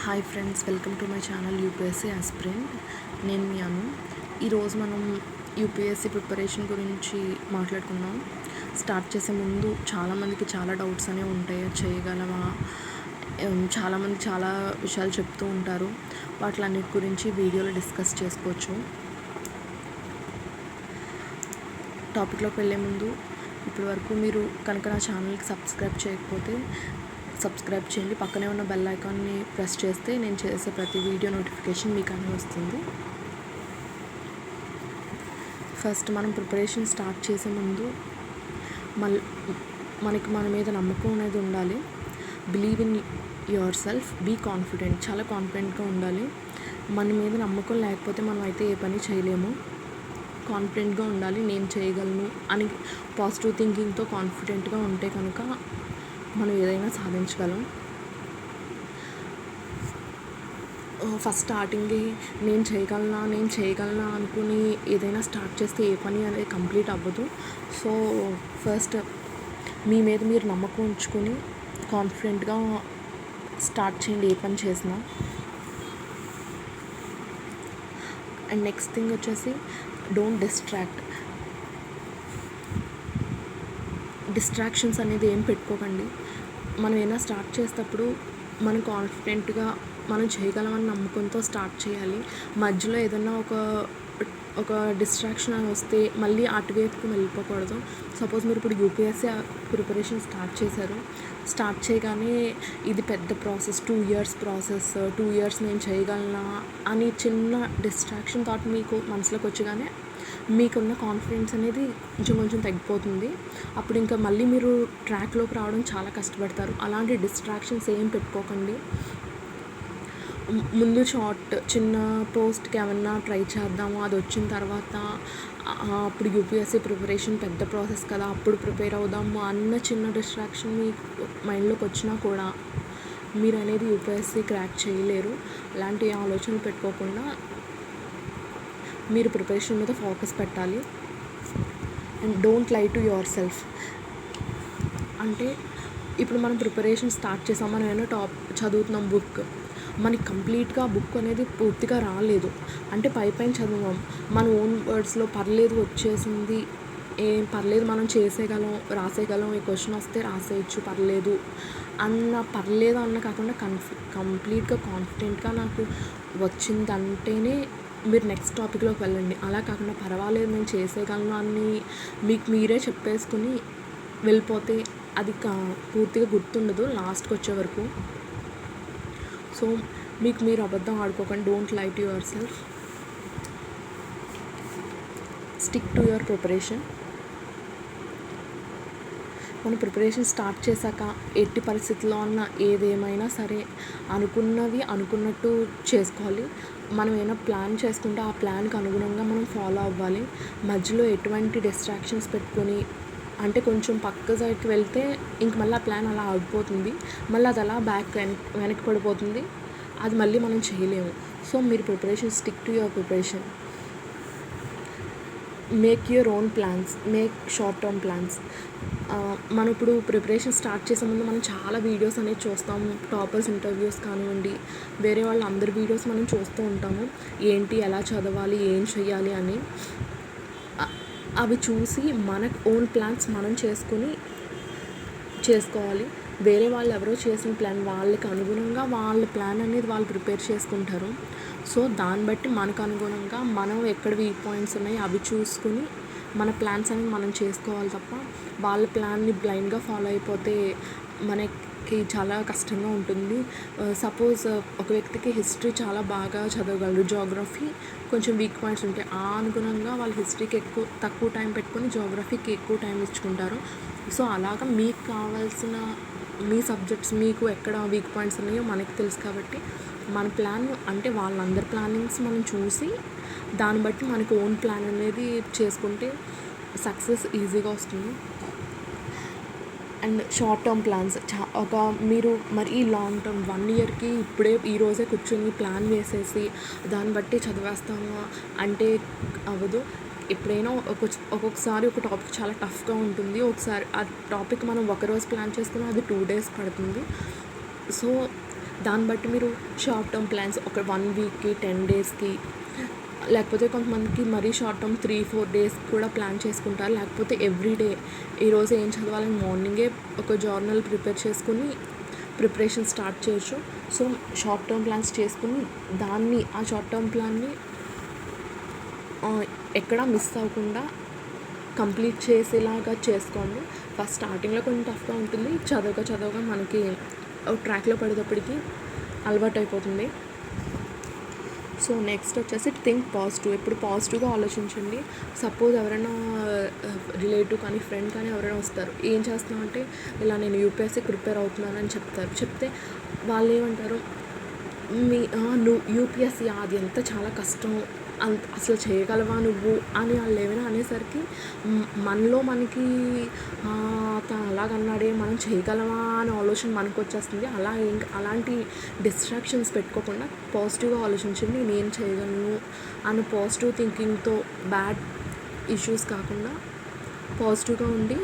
Hi friends, welcome to my channel UPSC aspirant. నేను మీ అను. ఈరోజు మనం యూపీఎస్సీ ప్రిపరేషన్ గురించి మాట్లాడుకుందాం. స్టార్ట్ చేసే ముందు చాలామందికి చాలా డౌట్స్ అనేవి ఉంటాయి. చేయగలమా? చాలామంది చాలా విషయాలు చెప్తూ ఉంటారు. వాటిలన్నిటి గురించి వీడియోలో డిస్కస్ చేసుకోవచ్చు. టాపిక్లోకి వెళ్ళే ముందు ఇప్పటి వరకు మీరు కనుక నా ఛానల్కి సబ్స్క్రైబ్ చేయకపోతే సబ్స్క్రైబ్ చేయండి. పక్కనే ఉన్న బెల్ ఐకాన్ని ప్రెస్ చేస్తే నేను చేసే ప్రతి వీడియో నోటిఫికేషన్ మీకు అన్నీ వస్తుంది. ఫస్ట్ మనం ప్రిపరేషన్ స్టార్ట్ చేసే ముందు మనకి మన మీద నమ్మకం అనేది ఉండాలి. Believe in your self, be confident. చాలా కాన్ఫిడెంట్గా ఉండాలి. మన మీద నమ్మకం లేకపోతే మనం అయితే ఏ పని చేయలేము. కాన్ఫిడెంట్గా ఉండాలి. నేను చేయగలను అని పాజిటివ్ థింకింగ్తో కాన్ఫిడెంట్గా ఉంటే కనుక మనం ఏదైనా సాధించగలం. ఫస్ట్ స్టార్టింగే నేను చేయగలనా అనుకుని ఏదైనా స్టార్ట్ చేస్తే ఏ పని అనేది కంప్లీట్ అవ్వదు. సో ఫస్ట్ మీ మీద మీరు నమ్మకం ఉంచుకొని కాన్ఫిడెంట్గా స్టార్ట్ చేయండి ఏ పని చేసినా. అండ్ నెక్స్ట్ థింగ్ వచ్చేసి డోంట్ డిస్ట్రాక్షన్స్ అనేది ఏం పెట్టుకోకండి. మనం ఏమైనా స్టార్ట్ చేసేటప్పుడు మనం కాన్ఫిడెంట్గా మనం చేయగలమని నమ్మకంతో స్టార్ట్ చేయాలి. మధ్యలో ఏదన్నా ఒక డిస్ట్రాక్షన్ వస్తే మళ్ళీ అటువైపుకి వెళ్ళిపోకూడదు. సపోజ్ మీరు ఇప్పుడు యూపీఎస్సీ ప్రిపరేషన్ స్టార్ట్ చేయగానే ఇది పెద్ద ప్రాసెస్, 2 years ప్రాసెస్, 2 years నేను చేయగలనా అని చిన్న డిస్ట్రాక్షన్ థాట్ మీకు మనసులోకి వచ్చగానే మీకున్న కాన్ఫిడెన్స్ అనేది కొంచెం తగ్గిపోతుంది. అప్పుడు ఇంకా మళ్ళీ మీరు ట్రాక్లోకి రావడం చాలా కష్టపడతారు. అలాంటి డిస్ట్రాక్షన్స్ ఏం పెట్టుకోకండి. ముందు చిన్న పోస్ట్కి ఏమన్నా ట్రై చేద్దాము, అది వచ్చిన తర్వాత అప్పుడు యూపీఎస్సీ ప్రిపరేషన్ పెద్ద ప్రాసెస్ కదా, అప్పుడు ప్రిపేర్ అవుదాము అన్న చిన్న డిస్ట్రాక్షన్ మీ మైండ్లోకి వచ్చినా కూడా మీరు అనేది యూపీఎస్సీ క్రాక్ చేయలేరు. అలాంటి ఆలోచనలు పెట్టుకోకుండా మీరు ప్రిపరేషన్ మీద ఫోకస్ పెట్టాలి. And don't lie to your self. అంటే ఇప్పుడు మనం ప్రిపరేషన్ స్టార్ట్ చేసాం, మనం ఏమైనా చదువుతున్నాం బుక్, మనకి కంప్లీట్గా బుక్ అనేది పూర్తిగా రాలేదు అంటే పైన చదివాం, మన ఓన్ వర్డ్స్లో పర్లేదు వచ్చేసింది, ఏం పర్లేదు మనం రాసేయగలం, ఈ క్వశ్చన్ వస్తే రాసేయచ్చు పర్లేదు అన్న కాకుండా కంప్లీట్గా కాన్ఫిడెంట్గా నాకు వచ్చిందంటేనే మీరు నెక్స్ట్ టాపిక్లోకి వెళ్ళండి. అలా కాకుండా పర్వాలేదు నేను చేసేయగలను అని మీకు మీరే చెప్పేసుకుని వెళ్ళిపోతే అది పూర్తిగా గుర్తుండదు లాస్ట్కి వచ్చే వరకు. సో మీకు మీరు అబద్ధం ఆడుకోకండి. Don't lie to yourself. Stick to your preparation. మనం ప్రిపరేషన్ స్టార్ట్ చేశాక ఎట్టి పరిస్థితుల్లో ఉన్న ఏదేమైనా సరే అనుకున్నట్టు చేసుకోవాలి. మనం ఏమైనా ప్లాన్ చేసుకుంటే ఆ ప్లాన్కి అనుగుణంగా మనం ఫాలో అవ్వాలి. మధ్యలో ఎటువంటి డిస్ట్రాక్షన్స్ పెట్టుకొని అంటే కొంచెం పక్క సైడ్కి వెళ్తే ఇంక మళ్ళీ ఆ ప్లాన్ అలా ఆగిపోతుంది, మళ్ళీ అది అలా వెనక్కి పడిపోతుంది, అది మళ్ళీ మనం చేయలేము. సో మీరు stick to your preparation. Make your own plans, make short term plans. మనం ఇప్పుడు ప్రిపరేషన్ స్టార్ట్ చేసే ముందు మనం చాలా వీడియోస్ అనేది చూస్తాము. టాపర్స్ ఇంటర్వ్యూస్ కానివ్వండి, వేరే వాళ్ళ అందరి వీడియోస్ మనం చూస్తూ ఉంటాము. ఏంటి, ఎలా చదవాలి, ఏం చేయాలి అని. అవి చూసి మన ఓన్ ప్లాన్స్ మనం చేసుకోవాలి. వేరే వాళ్ళు ఎవరో చేసిన ప్లాన్ వాళ్ళకి అనుగుణంగా వాళ్ళ ప్లాన్ అనేది వాళ్ళు ప్రిపేర్ చేసుకుంటారు. సో దాన్ని బట్టి మనకు అనుగుణంగా మనం ఎక్కడ వీక్ పాయింట్స్ ఉన్నాయి అవి చూసుకుని మన ప్లాన్స్ అనేది మనం చేసుకోవాలి తప్ప వాళ్ళ ప్లాన్ని బ్లైండ్గా ఫాలో అయిపోతే మనకి చాలా కష్టంగా ఉంటుంది. సపోజ్ ఒక వ్యక్తికి హిస్టరీ చాలా బాగా చదవగలరు, జోగ్రఫీ కొంచెం వీక్ పాయింట్స్ ఉంటాయి, ఆ అనుగుణంగా వాళ్ళు హిస్టరీకి తక్కువ టైం పెట్టుకొని జోగ్రఫీకి ఎక్కువ టైం ఇచ్చుకుంటారు. సో అలాగా మీకు కావాల్సిన మీ సబ్జెక్ట్స్ మీకు ఎక్కడ వీక్ పాయింట్స్ ఉన్నాయో మనకి తెలుసు కాబట్టి మన ప్లాన్ అంటే వాళ్ళందరి ప్లానింగ్స్ మనం చూసి దాన్ని బట్టి మనకు ఓన్ ప్లాన్ అనేది చేసుకుంటే సక్సెస్ ఈజీగా వస్తుంది. అండ్ షార్ట్ టర్మ్ ప్లాన్స్ మీరు మరీ లాంగ్ టర్మ్ 1 yearకి ఈరోజే కూర్చొని ప్లాన్ వేసేసి దాన్ని బట్టి చదివేస్తాము అంటే అవ్వదు. ఎప్పుడైనా ఒక్కొక్కసారి ఒక టాపిక్ చాలా టఫ్గా ఉంటుంది, ఒకసారి ఆ టాపిక్ మనం ఒకరోజు ప్లాన్ చేసుకుని అది 2 days పడుతుంది. సో దాన్ని బట్టి మీరు షార్ట్ టర్మ్ ప్లాన్స్ ఒక 1 వీక్కి 10 డేస్కి, లేకపోతే కొంతమందికి మరీ షార్ట్ టర్మ్ 3-4 డేస్ కూడా ప్లాన్ చేసుకుంటారు. లేకపోతే ఎవ్రీడే ఈరోజు ఏం చదవాలని మార్నింగే ఒక జర్నల్ ప్రిపేర్ చేసుకుని ప్రిపరేషన్ స్టార్ట్ చేయొచ్చు. సో షార్ట్ టర్మ్ ప్లాన్స్ చేసుకుని ఆ షార్ట్ టర్మ్ ప్లాన్ని ఎక్కడా మిస్ అవ్వకుండా కంప్లీట్ చేసేలాగా చేసుకోండి. ఫస్ట్ స్టార్టింగ్లో కొంచెం టఫ్గా ఉంటుంది, చదవగా మనకి ట్రాక్లో పడేటప్పటికి అలవాటు అయిపోతుంది. సో నెక్స్ట్ వచ్చేసి థింక్ పాజిటివ్. ఎప్పుడు పాజిటివ్గా ఆలోచించండి. సపోజ్ ఎవరైనా రిలేటివ్ కానీ ఫ్రెండ్ కానీ ఎవరైనా వస్తారు, ఏం చేస్తున్నావు అంటే ఇలా నేను యూపీఎస్సీకి ప్రిపేర్ అవుతున్నానని చెప్తే వాళ్ళు ఏమంటారు, నువ్వు యూపీఎస్సీ అది ఎంత చాలా కష్టం, అసలు చేయగలవా నువ్వు అని వాళ్ళు ఏమైనా అనేసరికి మనలో మనకి తను అలాగన్నాడే మనం చేయగలవా అనే ఆలోచన మనకు వచ్చేస్తుంది. అలాంటి డిస్ట్రాక్షన్స్ పెట్టుకోకుండా పాజిటివ్గా ఆలోచించండి. నేను చేయగలను అని పాజిటివ్ థింకింగ్తో బ్యాడ్ ఇష్యూస్ కాకుండా పాజిటివ్గా ఉండి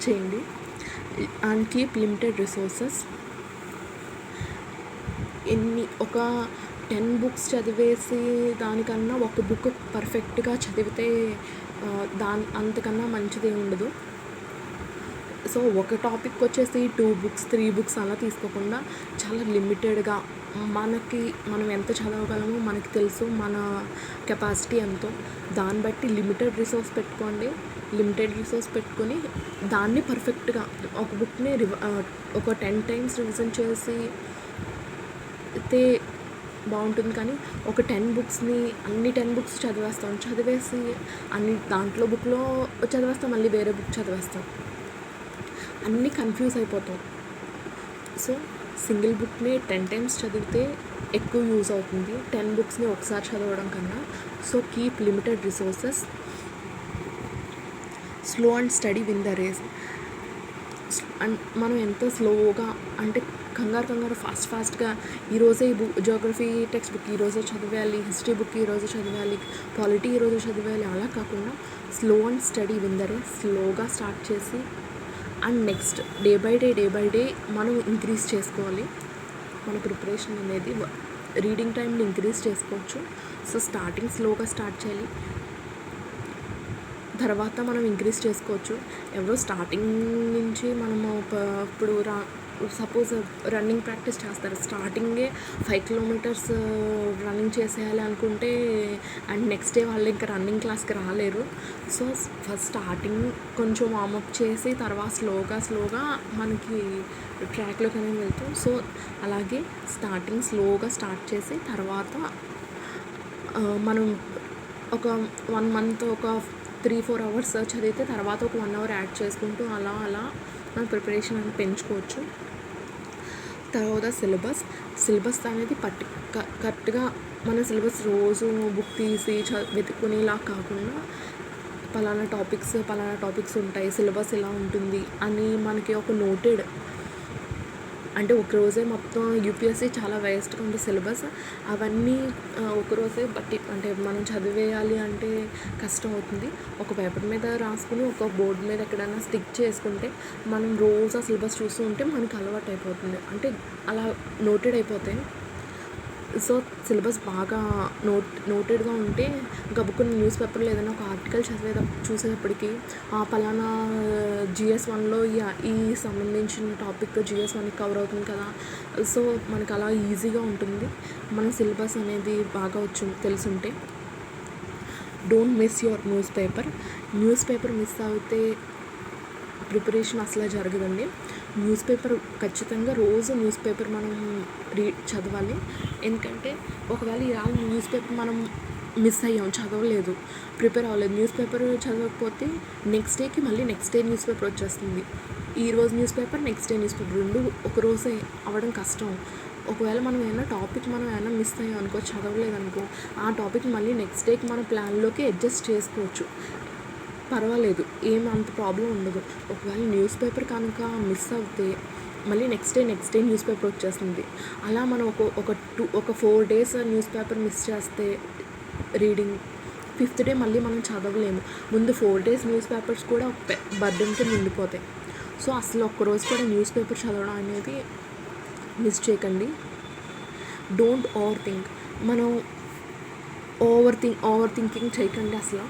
చేయండి. And keep limited resources. ఒక 10 బుక్స్ చదివేసి దానికన్నా ఒక బుక్ పర్ఫెక్ట్గా చదివితే అంతకన్నా మంచిది ఉండదు. సో ఒక టాపిక్ వచ్చేసి 2 బుక్స్ 3 బుక్స్ అలా తీసుకోకుండా చాలా లిమిటెడ్గా మనం ఎంత చదవగలమో మనకి తెలుసు, మన కెపాసిటీ ఎంతో, దాన్ని బట్టి లిమిటెడ్ రిసోర్స్ పెట్టుకొని దాన్ని పర్ఫెక్ట్గా ఒక బుక్ని ఒక 10 టైమ్స్ రివిజన్ చేసి అయితే బాగుంటుంది. కానీ ఒక 10 బుక్స్ని అన్ని 10 బుక్స్ చదివేసి దాంట్లో బుక్లో చదివేస్తాం, మళ్ళీ వేరే బుక్ చదివేస్తాం, అన్నీ కన్ఫ్యూజ్ అయిపోతాం. సో సింగిల్ బుక్ని 10 టైమ్స్ చదివితే ఎక్కువ యూజ్ అవుతుంది 10 బుక్స్ని ఒకసారి చదవడం కన్నా. So keep limited resources. Slow and steady win the race. And మనం ఎంత స్లోగా అంటే కంగారు ఫాస్ట్గా ఈరోజే జియోగ్రఫీ టెక్స్ట్ బుక్ ఈరోజే చదివేయాలి, హిస్టరీ బుక్ ఈరోజు చదివేయాలి, పాలిటీ ఈరోజు చదివేయాలి, అలా కాకుండా slow and steady win the race. స్లోగా స్టార్ట్ చేసి and next day by day మనం ఇంక్రీజ్ చేసుకోవాలి. మన ప్రిపరేషన్ అనేది రీడింగ్ టైంని ఇంక్రీజ్ చేసుకోవచ్చు. సో స్టార్టింగ్ స్లోగా స్టార్ట్ చేయాలి, తర్వాత మనం ఇంక్రీజ్ చేసుకోవచ్చు. ఎవరో స్టార్టింగ్ నుంచి మనము ఇప్పుడు సపోజ్ రన్నింగ్ ప్రాక్టీస్ చేస్తారు, స్టార్టింగే 5 కిలోమీటర్స్ రన్నింగ్ చేసేయాలి అనుకుంటే అండ్ నెక్స్ట్ డే వాళ్ళు ఇంకా రన్నింగ్ క్లాస్కి రాలేరు. సో ఫస్ట్ స్టార్టింగ్ కొంచెం వార్మప్ చేసి తర్వాత స్లోగా మనకి ట్రాక్లోకి అనేది వెళ్తాం. సో అలాగే స్టార్టింగ్ స్లోగా స్టార్ట్ చేసి తర్వాత మనం ఒక 1 మంత్ ఒక 3-4 అవర్స్ చదివితే తర్వాత ఒక 1 అవర్ యాడ్ చేసుకుంటూ అలా మన ప్రిపరేషన్ అనేది పెంచుకోవచ్చు. తర్వాత సిలబస్ అనేది కరెక్ట్గా మన సిలబస్ రోజు బుక్ తీసి వెతుక్కునేలా కాకుండా పలానా టాపిక్స్ ఉంటాయి, సిలబస్ ఇలా ఉంటుంది అని మనకి ఒక నోటెడ్, అంటే ఒకరోజే మొత్తం యూపీఎస్సీ చాలా వేస్ట్గా ఉంది సిలబస్, అవన్నీ ఒకరోజే బట్టి అంటే మనం చదివేయాలి అంటే కష్టం అవుతుంది. ఒక పేపర్ మీద రాసుకుని ఒక బోర్డు మీద ఎక్కడైనా స్టిక్ చేసుకుంటే మనం రోజు ఆ సిలబస్ చూస్తూ ఉంటే మనకి అలవాటు అయిపోతుంది, అంటే అలా నోటెడ్ అయిపోతాయి. సో సిలబస్ బాగా నోటెడ్గా ఉంటే గబుక్కుని న్యూస్ పేపర్లో ఏదైనా ఒక ఆర్టికల్ చూసేటప్పటికి పలానా GS1లో ఈ సంబంధించిన టాపిక్ GS1కి కవర్ అవుతుంది కదా, సో మనకు అలా ఈజీగా ఉంటుంది మన సిలబస్ అనేది బాగా తెలుసుంటే. Don't miss your news paper miss అవుతే ప్రిపరేషన్ అసలు జరగదండి. న్యూస్ పేపర్ ఖచ్చితంగా రోజు న్యూస్ పేపర్ మనం చదవాలి. ఎందుకంటే ఒకవేళ ఇవాళ న్యూస్ పేపర్ మనం మిస్ అయ్యాం, చదవలేదు, ప్రిపేర్ అవ్వలేదు, న్యూస్ పేపర్ చదవకపోతే నెక్స్ట్ డే న్యూస్ పేపర్ వచ్చేస్తుంది. ఈరోజు news paper, next day news paper రెండు ఒక రోజే అవ్వడం కష్టం. ఒకవేళ మనం ఏమైనా మిస్ అయ్యాం అనుకో, చదవలేదనుకో, ఆ టాపిక్ మళ్ళీ నెక్స్ట్ డేకి మన ప్లాన్లోకి అడ్జస్ట్ చేసుకోవచ్చు, పర్వాలేదు, అంత ప్రాబ్లం ఉండదు. ఒకవేళ న్యూస్ పేపర్ కనుక మిస్ అవుతే మళ్ళీ నెక్స్ట్ డే న్యూస్ పేపర్ వచ్చేస్తుంది. అలా మనం ఒక 4 days న్యూస్ పేపర్ మిస్ చేస్తే రీడింగ్, 5th డే మళ్ళీ మనం చదవలేము. ముందు 4 days న్యూస్ పేపర్స్ కూడా బర్డెన్కి నిండిపోతాయి. సో అసలు ఒక్కరోజు కూడా న్యూస్ పేపర్ చదవడం అనేది మిస్ చేయకండి. Don't over think. మనం ఓవర్ థింకింగ్ చేయకండి అసలు.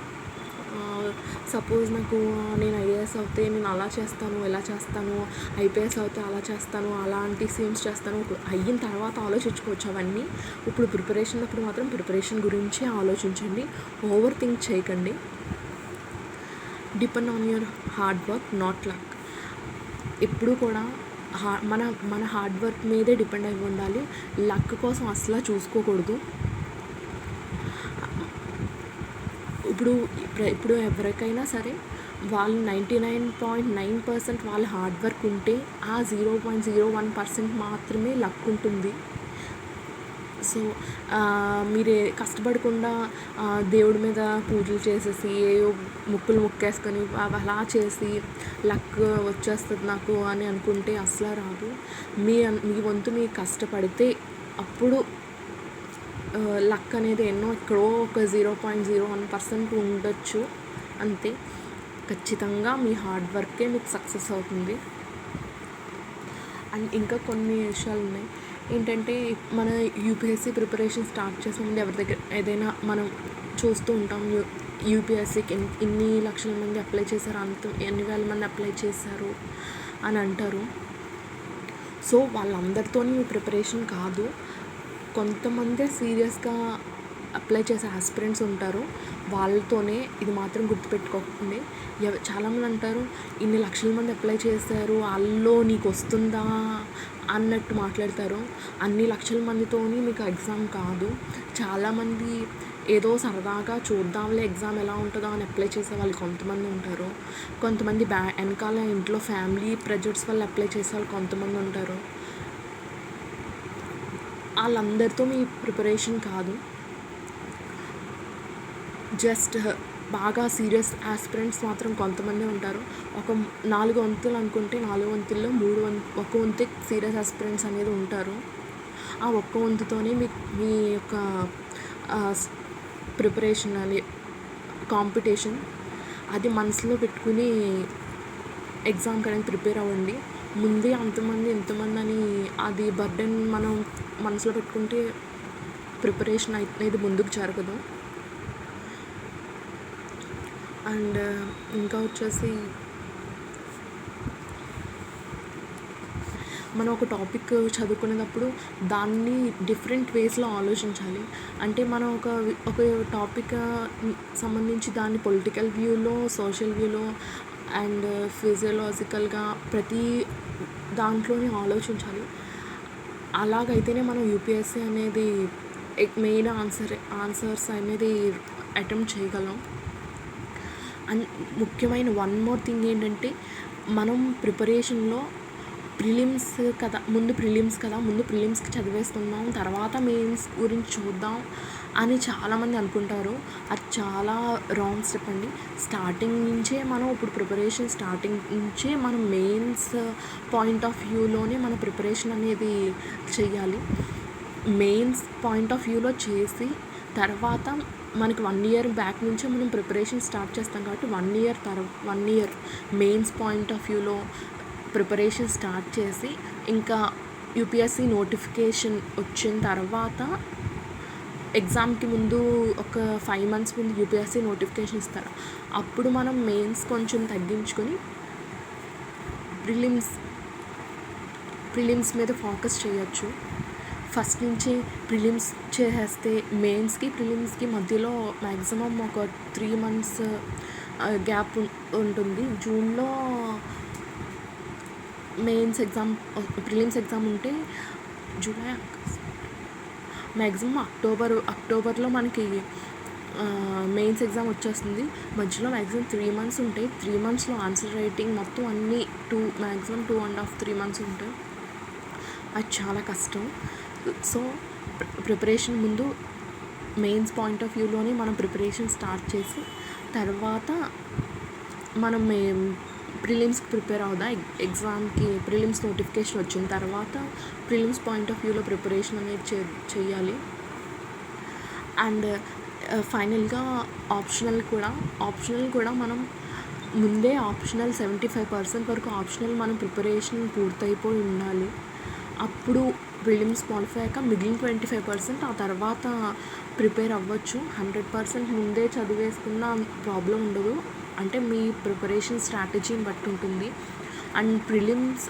సపోజ్ నాకు నేను ఐఏఎస్ అవుతే నేను అలా చేస్తాను, ఇలా చేస్తాను, ఐపీఎస్ అవుతే అలా చేస్తాను, అలాంటి సేమ్స్ చేస్తాను. అయిన తర్వాత ఆలోచించుకోవచ్చు అవన్నీ. ఇప్పుడు ప్రిపరేషన్ అప్పుడు మాత్రం ప్రిపరేషన్ గురించి ఆలోచించండి. ఓవర్ థింక్ చేయకండి. Depend on your hard work, not luck. ఎప్పుడు కూడా మన హార్డ్ వర్క్ మీదే డిపెండ్ అయి ఉండాలి. లక్ కోసం అసలు చూసుకోకూడదు. ఇప్పుడు ఎవరికైనా సరే వాళ్ళు 99.9% వాళ్ళ హార్డ్ వర్క్ ఉంటే ఆ 0.01% మాత్రమే లక్ ఉంటుంది. సో మీరే కష్టపడకుండా దేవుడి మీద పూజలు చేసేసి ఏవో మొక్కేసుకొని అలా చేసి లక్ వచ్చేస్తుంది నాకు అని అనుకుంటే అసలు రాదు. మీ వంతు మీరు కష్టపడితే అప్పుడు లక్ అనేది ఎక్కడో ఒక 0.01% ఉండొచ్చు అంతే. ఖచ్చితంగా మీ హార్డ్ వర్కే మీకు సక్సెస్ అవుతుంది. అండ్ ఇంకా కొన్ని విషయాలు ఉన్నాయి ఏంటంటే, మన యూపీఎస్సీ ప్రిపరేషన్ స్టార్ట్ చేసే ముందు ఎవరి దగ్గర ఏదైనా మనం చూస్తూ ఉంటాం, యూపీఎస్సీకి ఇన్ని లక్షల మంది అప్లై చేశారు, ఎన్ని వేల మంది అప్లై చేశారు అని అంటారు. సో వాళ్ళందరితో మీ ప్రిపరేషన్ కాదు. కొంతమంది సీరియస్గా అప్లై చేసే ఆస్పిరెంట్స్ ఉంటారు, వాళ్ళతోనే. ఇది మాత్రం గుర్తుపెట్టుకోకండి. చాలామంది అంటారు ఇన్ని లక్షల మంది అప్లై చేశారు, వాళ్ళలో నీకు వస్తుందా అన్నట్టు మాట్లాడతారు. అన్ని లక్షల మందితోని మీకు ఎగ్జామ్ కాదు. చాలామంది ఏదో సరదాగా చూద్దాంలే ఎగ్జామ్ ఎలా ఉంటుందో అని అప్లై చేసే వాళ్ళు కొంతమంది ఉంటారు. కొంతమంది వెనకాల ఇంట్లో ఫ్యామిలీ ప్రెజర్స్ వల్ల అప్లై చేసే వాళ్ళు కొంతమంది ఉంటారు. వాళ్ళందరితో మీ ప్రిపరేషన్ కాదు. జస్ట్ బాగా సీరియస్ ఆస్పిరెంట్స్ మాత్రం కొంతమంది ఉంటారు. ఒక 4 వంతులు అనుకుంటే 4 వంతుల్లో 1 వంతు సీరియస్ ఆస్పిరెంట్స్ అనేది ఉంటారు. ఆ ఒక్క వంతుతోనే మీ యొక్క ప్రిపరేషన్ అని కాంపిటీషన్ అది మనసులో పెట్టుకుని ఎగ్జామ్కి అనేది ప్రిపేర్ అవ్వండి. ముందే అంతమంది ఇంతమంది అని అది బర్డెన్ మనం మనసులో పెట్టుకుంటే ప్రిపరేషన్ అనేది ముందుకు జరగదు. అండ్ ఇంకా వచ్చేసి మనం ఒక టాపిక్ చదువుకునేటప్పుడు దాన్ని డిఫరెంట్ వేస్లో ఆలోచించాలి. అంటే మనం ఒక టాపిక్ సంబంధించి దాన్ని పొలిటికల్ వ్యూలో, సోషల్ వ్యూలో అండ్ ఫిజియలాజికల్గా ప్రతి దాంట్లోనే ఆలోచించాలి. అలాగైతేనే మనం యూపీఎస్సీ అనేది మెయిన్ ఆన్సర్స్ అనేది అటెంప్ట్ చేయగలం. అండ్ ముఖ్యమైన వన్ మోర్ థింగ్ ఏంటంటే, మనం ప్రిపరేషన్లో ముందు ప్రిలిమ్స్కి చదివేస్తున్నాం, తర్వాత మెయిన్స్ గురించి చూద్దాం అని చాలామంది అనుకుంటారు. అది చాలా రాంగ్ స్టెప్ అండి. స్టార్టింగ్ నుంచే మనం ఇప్పుడు ప్రిపరేషన్ మనం మెయిన్స్ పాయింట్ ఆఫ్ వ్యూలోనే మన ప్రిపరేషన్ అనేది చెయ్యాలి. మెయిన్స్ పాయింట్ ఆఫ్ వ్యూలో చేసి తర్వాత మనకి 1 ఇయర్ బ్యాక్ నుంచే మనం ప్రిపరేషన్ స్టార్ట్ చేస్తాం కాబట్టి 1 ఇయర్ మెయిన్స్ పాయింట్ ఆఫ్ వ్యూలో ప్రిపరేషన్ స్టార్ట్ చేసి ఇంకా యూపీఎస్సీ నోటిఫికేషన్ వచ్చిన తర్వాత ఎగ్జామ్కి ముందు ఒక 5 months ముందు యూపీఎస్సీ నోటిఫికేషన్ ఇస్తారు. అప్పుడు మనం మెయిన్స్ కొంచెం తగ్గించుకొని ప్రిలిమ్స్ మీద ఫోకస్ చేయొచ్చు. ఫస్ట్ నుంచి ప్రిలిమ్స్ చేసేస్తే ప్రిలిమ్స్కి మధ్యలో మ్యాక్సిమం ఒక 3 months గ్యాప్ ఉంటుంది. జూన్లో ప్రిలిమ్స్ ఎగ్జామ్ ఉంటే జూలై మ్యాక్సిమం అక్టోబర్లో మనకి మెయిన్స్ ఎగ్జామ్ వచ్చేస్తుంది. మధ్యలో మ్యాక్సిమం 3 months ఉంటాయి. 3 monthsలో ఆన్సర్ రైటింగ్ మొత్తం అన్నీ మ్యాక్సిమం 2.5-3 months ఉంటాయి. అది చాలా కష్టం. సో ప్రిపరేషన్ ముందు మెయిన్స్ పాయింట్ ఆఫ్ వ్యూలోనే మనం ప్రిపరేషన్ స్టార్ట్ చేసి తర్వాత మనం ప్రిలిమ్స్కి ప్రిపేర్ అవుదాం. ఎగ్జామ్కి ప్రిలిమ్స్ నోటిఫికేషన్ వచ్చిన తర్వాత ప్రిలిమ్స్ పాయింట్ ఆఫ్ వ్యూలో ప్రిపరేషన్ అనేది చేయాలి. అండ్ ఫైనల్గా ఆప్షనల్ కూడా మనం ముందే 75% వరకు ఆప్షనల్ మనం ప్రిపరేషన్ పూర్తయిపోయి ఉండాలి. అప్పుడు ప్రిలిమ్స్ క్వాలిఫై అయ్యాక మిగిలిన 25% ఆ తర్వాత ప్రిపేర్ అవ్వచ్చు. 100% ముందే చదివేసుకున్న ప్రాబ్లం ఉండదు. అంటే మీ ప్రిపరేషన్ స్ట్రాటజీని బట్టి ఉంటుంది. And prelims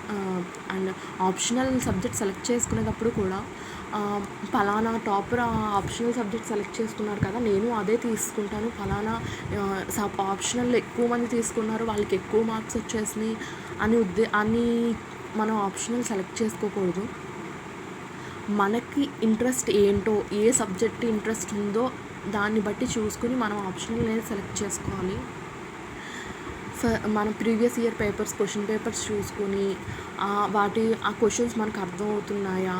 and optional subject select చేసుకునేటప్పుడు కూడా పలానా టాపర్ ఆప్షనల్ సబ్జెక్ట్ సెలెక్ట్ చేసుకున్నారు కదా, నేను అదే తీసుకుంటాను, పలానా ఆప్షనల్ ఎక్కువ మంది తీసుకున్నారు, వాళ్ళకి ఎక్కువ మార్క్స్ వచ్చేసినాయి అని మనం ఆప్షనల్ సెలెక్ట్ చేసుకోకూడదు. మనకి ఇంట్రెస్ట్ ఏంటో, ఏ సబ్జెక్ట్ ఇంట్రెస్ట్ ఉందో దాన్ని బట్టి చూసుకుని మనం ఆప్షనల్ అనేది సెలెక్ట్ చేసుకోవాలి. మన ప్రీవియస్ ఇయర్ క్వశ్చన్ పేపర్స్ చూసుకొని ఆ క్వశ్చన్స్ మనకు అర్థం అవుతున్నాయా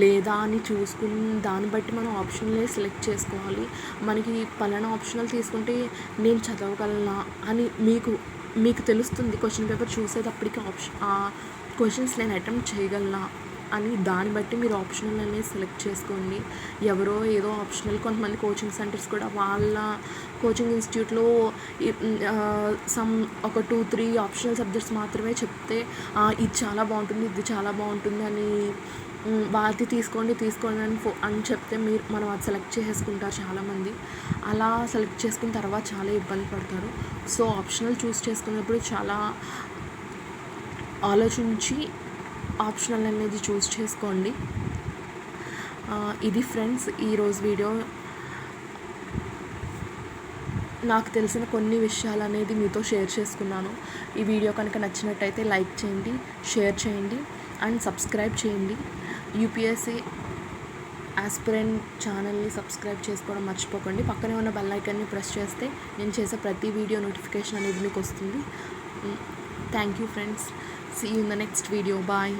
లేదా అని చూసుకుని దాన్ని బట్టి మనం ఆప్షనల్ సెలెక్ట్ చేసుకోవాలి. మనకి పలానా ఆప్షనల్ తీసుకుంటే నేను చదవగలనా అని మీకు తెలుస్తుంది. క్వశ్చన్ పేపర్ చూసేటప్పటికి ఆ క్వశ్చన్స్ నేను అటెంప్ట్ చేయగలనా అని దాన్ని బట్టి మీరు ఆప్షనల్ అనేది సెలెక్ట్ చేసుకోండి. ఎవరో ఏదో ఆప్షనల్, కొంతమంది కోచింగ్ సెంటర్స్ కూడా వాళ్ళ కోచింగ్ ఇన్స్టిట్యూట్లో ఒక 2-3 ఆప్షనల్ సబ్జెక్ట్స్ మాత్రమే చెప్తే ఇది చాలా బాగుంటుంది అని వాటి తీసుకోండి అని చెప్తే మనం అది సెలెక్ట్ చేసుకుంటారు చాలామంది. అలా సెలెక్ట్ చేసుకున్న తర్వాత చాలా ఇబ్బంది పడతారు. సో ఆప్షనల్ చూస్ చేసుకున్నప్పుడు చాలా ఆలోచించి ఆప్షనల్ అనేది చూస్ చేసుకోండి. ఇది ఫ్రెండ్స్ ఈరోజు వీడియో. నాకు తెలిసిన కొన్ని విషయాలు అనేది మీతో షేర్ చేసుకున్నాను. ఈ వీడియో కనుక నచ్చినట్టయితే లైక్ చేయండి, షేర్ చేయండి అండ్ సబ్స్క్రైబ్ చేయండి. యూపీఎస్సీ ఆస్పిరెంట్ ఛానల్ని సబ్స్క్రైబ్ చేసుకోవడం మర్చిపోకండి. పక్కనే ఉన్న బెల్ ఐకాన్ని ప్రెస్ చేస్తే నేను చేసే ప్రతి వీడియో నోటిఫికేషన్ అనేది మీకు వస్తుంది. Thank you friends. See you in the next video. Bye.